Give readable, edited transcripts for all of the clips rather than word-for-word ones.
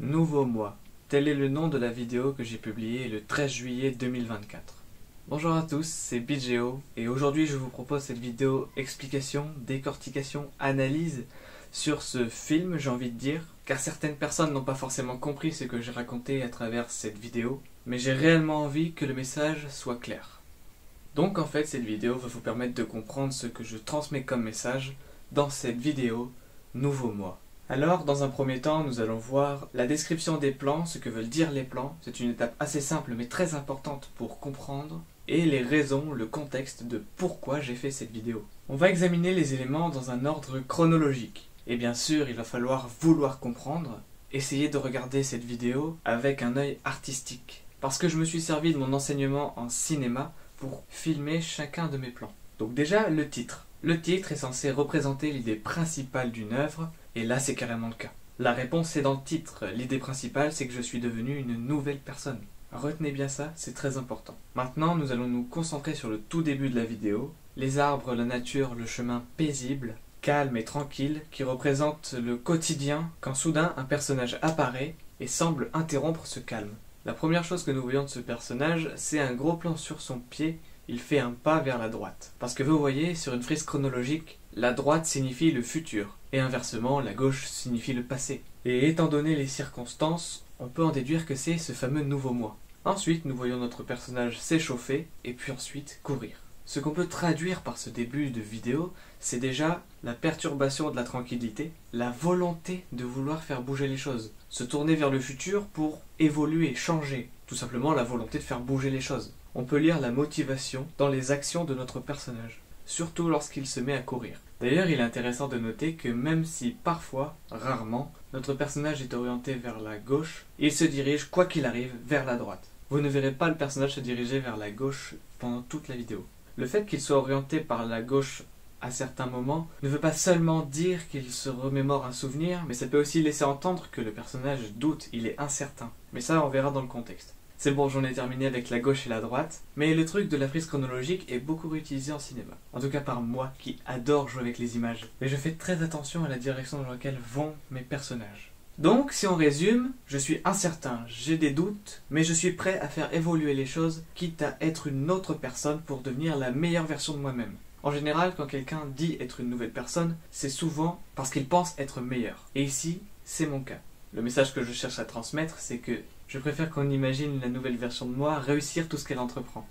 Nouveau mois. Tel est le nom de la vidéo que j'ai publiée le 13 juillet 2024. Bonjour à tous, c'est BitGeo et aujourd'hui je vous propose cette vidéo explication, décortication, analyse sur ce film, j'ai envie de dire, car certaines personnes n'ont pas forcément compris ce que j'ai raconté à travers cette vidéo, mais j'ai réellement envie que le message soit clair. Donc en fait cette vidéo va vous permettre de comprendre ce que je transmets comme message dans cette vidéo Nouveau mois. Alors, dans un premier temps, nous allons voir la description des plans, ce que veulent dire les plans. C'est une étape assez simple mais très importante pour comprendre, et les raisons, le contexte de pourquoi j'ai fait cette vidéo. On va examiner les éléments dans un ordre chronologique. Et bien sûr, il va falloir vouloir comprendre, essayer de regarder cette vidéo avec un œil artistique. Parce que je me suis servi de mon enseignement en cinéma pour filmer chacun de mes plans. Donc déjà, le titre. Le titre est censé représenter l'idée principale d'une œuvre, et là c'est carrément le cas. La réponse est dans le titre. L'idée principale, c'est que je suis devenu une nouvelle personne. Retenez bien ça, c'est très important. Maintenant, nous allons nous concentrer sur le tout début de la vidéo. Les arbres, la nature, le chemin paisible, calme et tranquille, qui représente le quotidien quand soudain un personnage apparaît et semble interrompre ce calme. La première chose que nous voyons de ce personnage, c'est un gros plan sur son pied. Il fait un pas vers la droite. Parce que vous voyez, sur une frise chronologique, la droite signifie le futur, et inversement, la gauche signifie le passé. Et étant donné les circonstances, on peut en déduire que c'est ce fameux nouveau mois. Ensuite, nous voyons notre personnage s'échauffer, et puis ensuite courir. Ce qu'on peut traduire par ce début de vidéo, c'est déjà la perturbation de la tranquillité, la volonté de vouloir faire bouger les choses, se tourner vers le futur pour évoluer, changer, tout simplement la volonté de faire bouger les choses. On peut lire la motivation dans les actions de notre personnage, surtout lorsqu'il se met à courir. D'ailleurs, il est intéressant de noter que même si parfois, rarement, notre personnage est orienté vers la gauche, il se dirige, quoi qu'il arrive, vers la droite. Vous ne verrez pas le personnage se diriger vers la gauche pendant toute la vidéo. Le fait qu'il soit orienté par la gauche à certains moments ne veut pas seulement dire qu'il se remémore un souvenir, mais ça peut aussi laisser entendre que le personnage doute, il est incertain. Mais ça, on verra dans le contexte. C'est bon, j'en ai terminé avec la gauche et la droite, mais le truc de la frise chronologique est beaucoup réutilisé en cinéma. En tout cas par moi, qui adore jouer avec les images. Mais je fais très attention à la direction dans laquelle vont mes personnages. Donc, si on résume, je suis incertain, j'ai des doutes, mais je suis prêt à faire évoluer les choses, quitte à être une autre personne pour devenir la meilleure version de moi-même. En général, quand quelqu'un dit être une nouvelle personne, c'est souvent parce qu'il pense être meilleur. Et ici, c'est mon cas. Le message que je cherche à transmettre, c'est que je préfère qu'on imagine la nouvelle version de moi réussir tout ce qu'elle entreprend.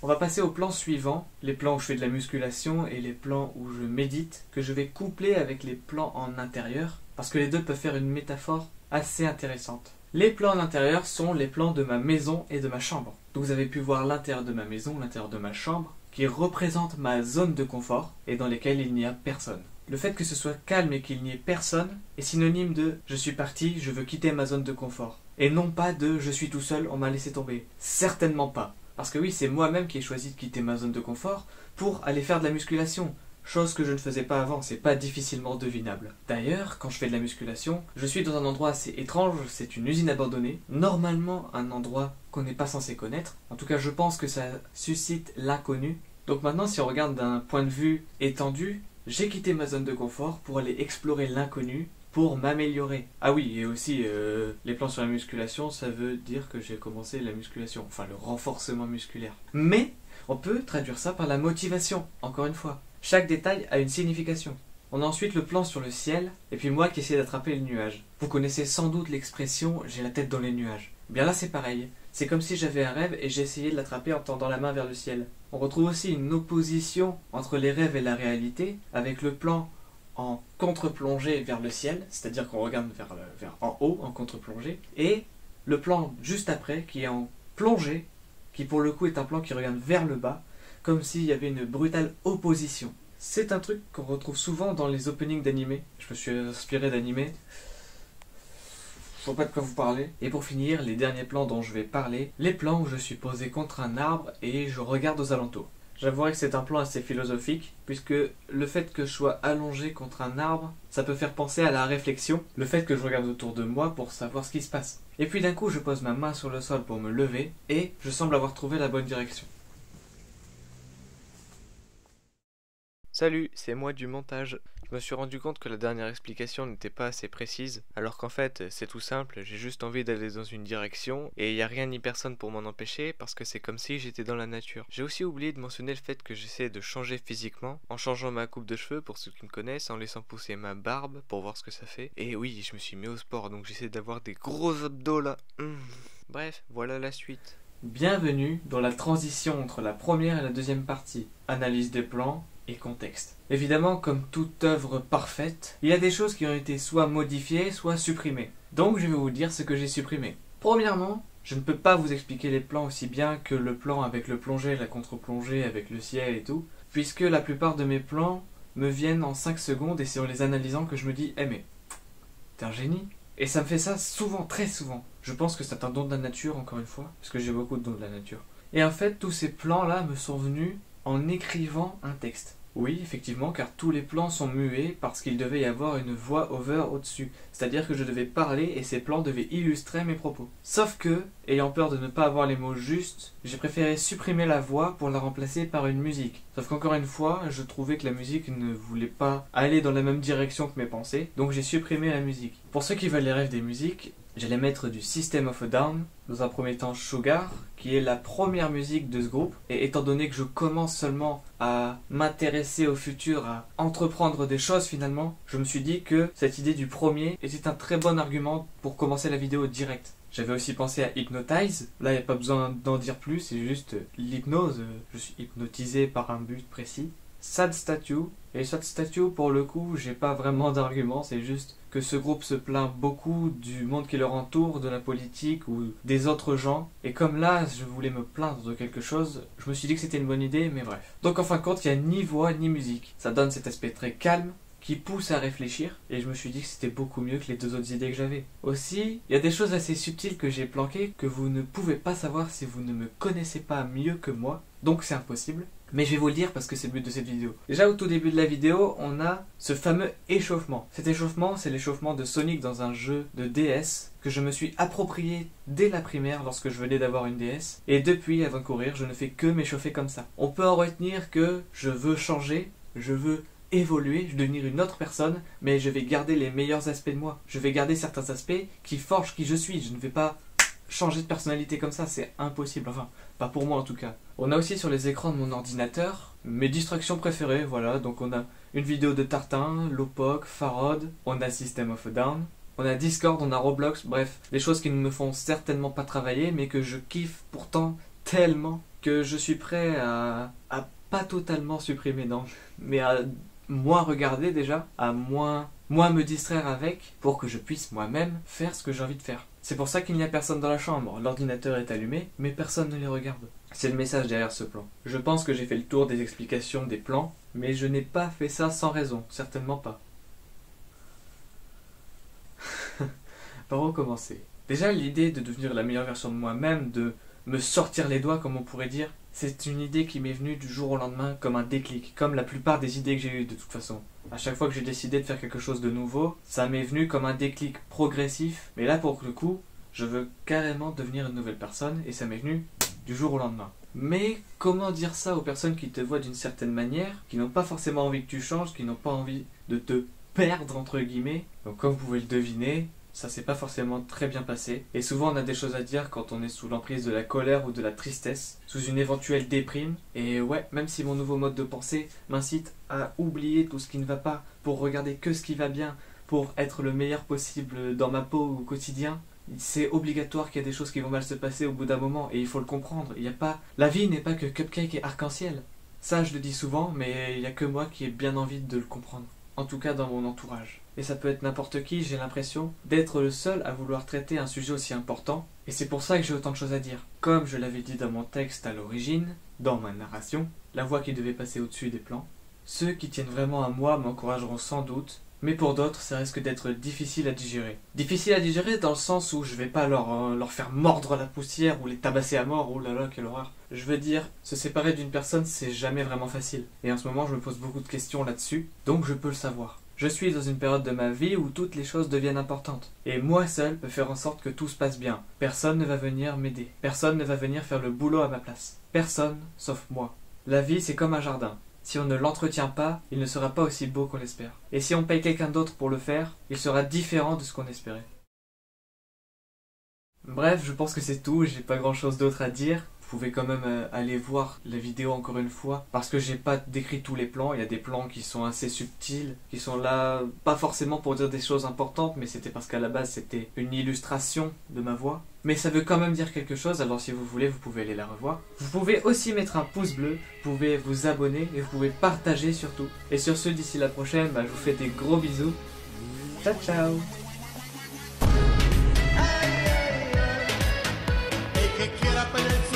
On va passer au plan suivant, les plans où je fais de la musculation et les plans où je médite, que je vais coupler avec les plans en intérieur, parce que les deux peuvent faire une métaphore assez intéressante. Les plans en intérieur sont les plans de ma maison et de ma chambre. Donc vous avez pu voir l'intérieur de ma maison, l'intérieur de ma chambre, qui représente ma zone de confort et dans lesquelles il n'y a personne. Le fait que ce soit calme et qu'il n'y ait personne est synonyme de « je suis parti, je veux quitter ma zone de confort ». Et non pas de « je suis tout seul, on m'a laissé tomber ». Certainement pas. Parce que oui, c'est moi-même qui ai choisi de quitter ma zone de confort pour aller faire de la musculation. Chose que je ne faisais pas avant, c'est pas difficilement devinable. D'ailleurs, quand je fais de la musculation, je suis dans un endroit assez étrange, c'est une usine abandonnée. Normalement, un endroit qu'on n'est pas censé connaître. En tout cas, je pense que ça suscite l'inconnu. Donc maintenant, si on regarde d'un point de vue étendu, j'ai quitté ma zone de confort pour aller explorer l'inconnu, pour m'améliorer. Ah oui, et aussi, les plans sur la musculation, ça veut dire que j'ai commencé la musculation, enfin le renforcement musculaire. Mais, on peut traduire ça par la motivation, encore une fois. Chaque détail a une signification. On a ensuite le plan sur le ciel, et puis moi qui essaie d'attraper le nuage. Vous connaissez sans doute l'expression « j'ai la tête dans les nuages ». Bien là c'est pareil, c'est comme si j'avais un rêve et j'essayais de l'attraper en tendant la main vers le ciel. On retrouve aussi une opposition entre les rêves et la réalité, avec le plan en contre-plongée vers le ciel, c'est-à-dire qu'on regarde vers en haut, en contre-plongée, et le plan juste après qui est en plongée, qui pour le coup est un plan qui regarde vers le bas, comme s'il y avait une brutale opposition. C'est un truc qu'on retrouve souvent dans les openings d'animés. Je me suis inspiré d'animés. Je vois pas de quoi vous parler. Et pour finir, les derniers plans dont je vais parler, les plans où je suis posé contre un arbre et je regarde aux alentours. J'avouerai que c'est un plan assez philosophique, puisque le fait que je sois allongé contre un arbre, ça peut faire penser à la réflexion, le fait que je regarde autour de moi pour savoir ce qui se passe. Et puis d'un coup, je pose ma main sur le sol pour me lever, et je semble avoir trouvé la bonne direction. Salut, c'est moi du montage. Je me suis rendu compte que la dernière explication n'était pas assez précise, alors qu'en fait c'est tout simple, j'ai juste envie d'aller dans une direction et il n'y a rien ni personne pour m'en empêcher parce que c'est comme si j'étais dans la nature. J'ai aussi oublié de mentionner le fait que j'essaie de changer physiquement en changeant ma coupe de cheveux pour ceux qui me connaissent, en laissant pousser ma barbe pour voir ce que ça fait. Et oui, je me suis mis au sport donc j'essaie d'avoir des gros abdos là. Bref, voilà la suite. Bienvenue dans la transition entre la première et la deuxième partie, analyse des plans et contexte. Évidemment, comme toute œuvre parfaite, il y a des choses qui ont été soit modifiées, soit supprimées. Donc je vais vous dire ce que j'ai supprimé. Premièrement, je ne peux pas vous expliquer les plans aussi bien que le plan avec le plongé, la contre-plongée, avec le ciel et tout, puisque la plupart de mes plans me viennent en 5 secondes et c'est en les analysant que je me dis « Eh mais, t'es un génie !» Et ça me fait ça souvent, très souvent. Je pense que c'est un don de la nature, encore une fois, parce que j'ai beaucoup de dons de la nature. Et en fait, tous ces plans-là me sont venus en écrivant un texte. Oui, effectivement, car tous les plans sont muets parce qu'il devait y avoir une voix over au-dessus. C'est-à-dire que je devais parler et ces plans devaient illustrer mes propos. Sauf que, ayant peur de ne pas avoir les mots justes, j'ai préféré supprimer la voix pour la remplacer par une musique. Sauf qu'encore une fois, je trouvais que la musique ne voulait pas aller dans la même direction que mes pensées, donc j'ai supprimé la musique. Pour ceux qui veulent les rêves des musiques, j'allais mettre du System of a Down, dans un premier temps Sugar, qui est la première musique de ce groupe, et étant donné que je commence seulement à m'intéresser au futur, à entreprendre des choses finalement, je me suis dit que cette idée du premier était un très bon argument pour commencer la vidéo direct. J'avais aussi pensé à Hypnotize, là il n'y a pas besoin d'en dire plus, c'est juste l'hypnose, je suis hypnotisé par un but précis. Sad Statue, et Sad Statue pour le coup j'ai pas vraiment d'argument, c'est juste que ce groupe se plaint beaucoup du monde qui leur entoure, de la politique ou des autres gens, et comme là je voulais me plaindre de quelque chose, je me suis dit que c'était une bonne idée, mais bref. Donc en fin de compte il n'y a ni voix ni musique, ça donne cet aspect très calme, qui pousse à réfléchir, et je me suis dit que c'était beaucoup mieux que les deux autres idées que j'avais. Aussi, il y a des choses assez subtiles que j'ai planquées, que vous ne pouvez pas savoir si vous ne me connaissez pas mieux que moi, donc c'est impossible. Mais je vais vous le dire parce que c'est le but de cette vidéo. Déjà au tout début de la vidéo, on a ce fameux échauffement. Cet échauffement, c'est l'échauffement de Sonic dans un jeu de DS que je me suis approprié dès la primaire lorsque je venais d'avoir une DS. Et depuis, avant de courir, je ne fais que m'échauffer comme ça. On peut en retenir que je veux changer, je veux évoluer, je veux devenir une autre personne, mais je vais garder les meilleurs aspects de moi. Je vais garder certains aspects qui forgent qui je suis. Je ne vais pas changer de personnalité comme ça, c'est impossible. Enfin, pas pour moi en tout cas. On a aussi sur les écrans de mon ordinateur mes distractions préférées, voilà. Donc on a une vidéo de Tartin, Lowpoke, Farod, on a System of a Down, on a Discord, on a Roblox, bref, des choses qui ne me font certainement pas travailler, mais que je kiffe pourtant tellement que je suis prêt à pas totalement supprimer, non, mais à moins regarder déjà, à moins me distraire avec, pour que je puisse moi-même faire ce que j'ai envie de faire. C'est pour ça qu'il n'y a personne dans la chambre, l'ordinateur est allumé, mais personne ne les regarde. C'est le message derrière ce plan. Je pense que j'ai fait le tour des explications des plans, mais je n'ai pas fait ça sans raison, certainement pas. Par où commencer? Déjà, l'idée de devenir la meilleure version de moi-même, de me sortir les doigts comme on pourrait dire, c'est une idée qui m'est venue du jour au lendemain comme un déclic, comme la plupart des idées que j'ai eues de toute façon. À chaque fois que j'ai décidé de faire quelque chose de nouveau, ça m'est venu comme un déclic progressif, mais là pour le coup, je veux carrément devenir une nouvelle personne et ça m'est venu du jour au lendemain. Mais comment dire ça aux personnes qui te voient d'une certaine manière, qui n'ont pas forcément envie que tu changes, qui n'ont pas envie de te perdre entre guillemets? Donc comme vous pouvez le deviner, ça s'est pas forcément très bien passé. Et souvent on a des choses à dire quand on est sous l'emprise de la colère ou de la tristesse, sous une éventuelle déprime. Et ouais, même si mon nouveau mode de pensée m'incite à oublier tout ce qui ne va pas, pour regarder que ce qui va bien, pour être le meilleur possible dans ma peau au quotidien, c'est obligatoire qu'il y a des choses qui vont mal se passer au bout d'un moment, et il faut le comprendre. Il y a pas... La vie n'est pas que cupcake et arc-en-ciel. Ça je le dis souvent, mais il n'y a que moi qui ai bien envie de le comprendre. En tout cas dans mon entourage. Et ça peut être n'importe qui, j'ai l'impression d'être le seul à vouloir traiter un sujet aussi important, et c'est pour ça que j'ai autant de choses à dire. Comme je l'avais dit dans mon texte à l'origine, dans ma narration, la voix qui devait passer au-dessus des plans, ceux qui tiennent vraiment à moi m'encourageront sans doute, mais pour d'autres ça risque d'être difficile à digérer. Difficile à digérer dans le sens où je vais pas leur faire mordre la poussière ou les tabasser à mort, oh là là quelle horreur. Je veux dire, se séparer d'une personne c'est jamais vraiment facile, et en ce moment je me pose beaucoup de questions là-dessus, donc je peux le savoir. Je suis dans une période de ma vie où toutes les choses deviennent importantes. Et moi seul peux faire en sorte que tout se passe bien. Personne ne va venir m'aider. Personne ne va venir faire le boulot à ma place. Personne sauf moi. La vie c'est comme un jardin. Si on ne l'entretient pas, il ne sera pas aussi beau qu'on l'espère. Et si on paye quelqu'un d'autre pour le faire, il sera différent de ce qu'on espérait. Bref, je pense que c'est tout, j'ai pas grand chose d'autre à dire. Vous pouvez quand même aller voir la vidéo encore une fois, parce que j'ai pas décrit tous les plans, il y a des plans qui sont assez subtils, qui sont là, pas forcément pour dire des choses importantes, mais c'était parce qu'à la base c'était une illustration de ma voix. Mais ça veut quand même dire quelque chose, alors si vous voulez, vous pouvez aller la revoir. Vous pouvez aussi mettre un pouce bleu, vous pouvez vous abonner et vous pouvez partager surtout. Et sur ce, d'ici la prochaine, je vous fais des gros bisous. Ciao ciao. Que quiera pelear